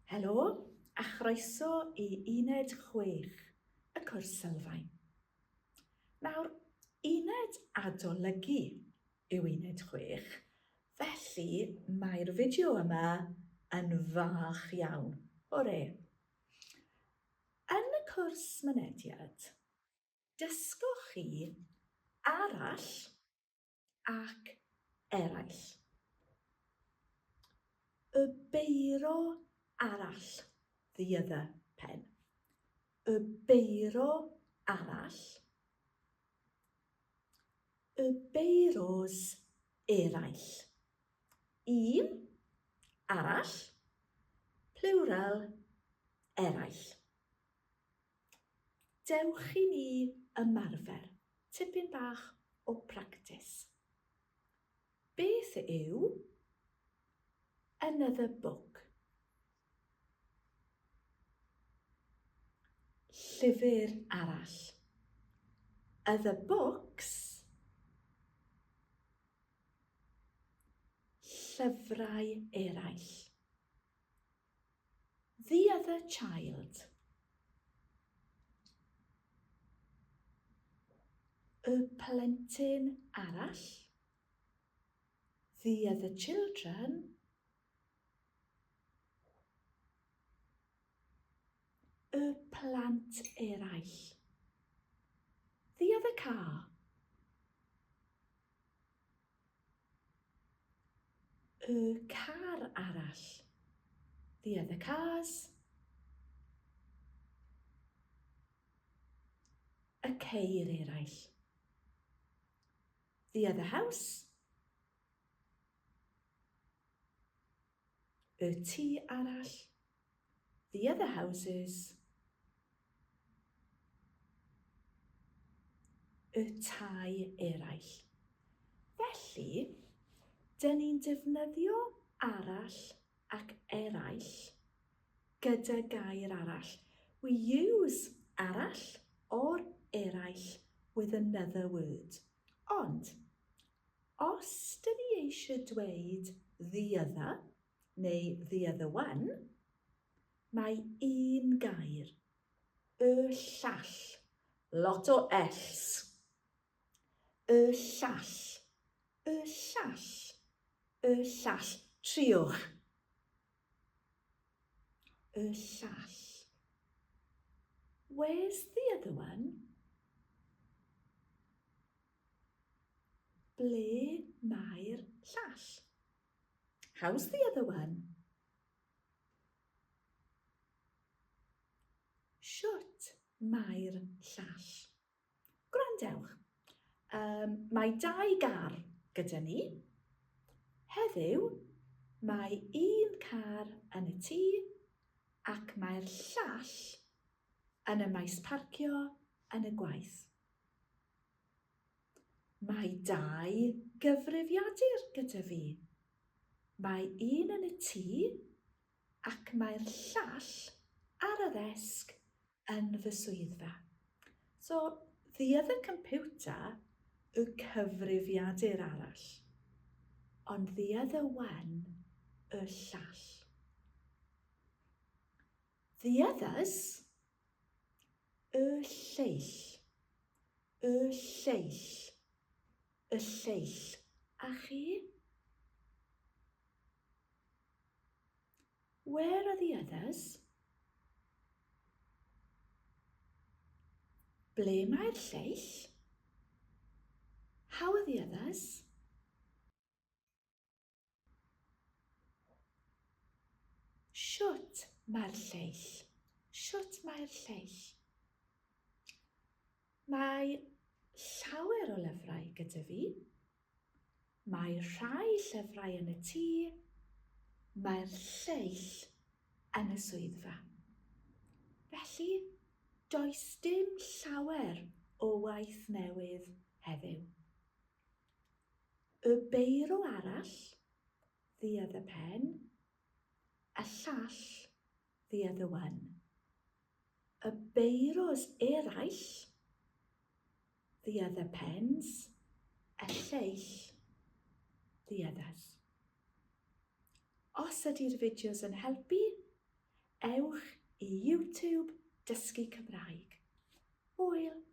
Helo a chroeso i uned 6, y cwrs sylfaen. Nawr, uned adolygu yw uned 6, felly mae'r fideo yma yn fach iawn. Hwre! Yn y cwrs mynediad, dysgwch chi arall ac eraill. Y beiro arall, the other pen. Y beiro arall. Y beiros eraill. Un, arall, plural, eraill. Dewch i ni ymarfer, tipyn bach o practis. Beth yw another book? Llyfr arall. Other books. Llyfrau eraill. The other child. Y plentyn arall. The other children. Y plant eraill. The other car. Y car arall. The other cars. Y ceir eraill. The other house. Y tŷ arall. The other houses. Y tai eraill. Felly, dyn ni'n defnyddio arall ac eraill gyda gair arall. We use arall or eraill with another word. Ond, os dyn ni eisiau dweud the other, neu the other one, mae un gair, y llall, lot o ells. Y llall, y llall, y llall. Triwch. Y llall. Where's the other one? Ble mae'r llall? How's the other one? Shwt mae'r llall? Gwrandewch. Mae dau gar gyda ni. Heddiw, mae un car yn y tŷ ac mae'r llall yn y maes parcio yn y gwaith. Mae dau gyfrifiadur gyda fi. Mae un yn y tŷ ac mae'r llall ar y ddesg yn fy swyddfa. So, the other computer, y cyfrifiadur arall. Ond the other one, y llall. The others, y lleill. Y lleill. Y lleill. A chi? Where are the others? Ble mae'r lleill? How are the others? Shwt mae'r lleill? Shwt mae'r lleill? Mae llawer o lyfrau gyda fi. Mae rhai llyfrau yn y tŷ. Mae'r lleill yn y swyddfa. Felly, does dim llawer o waith newydd heddiw. Y beiro arall, the other pen. Y llall, the other one. Y beiros eraill, the other pens. Y lleill, the others. Os ydy'r fideos yn helpu, ewch i YouTube Dysgu Cymraeg. Hwyl!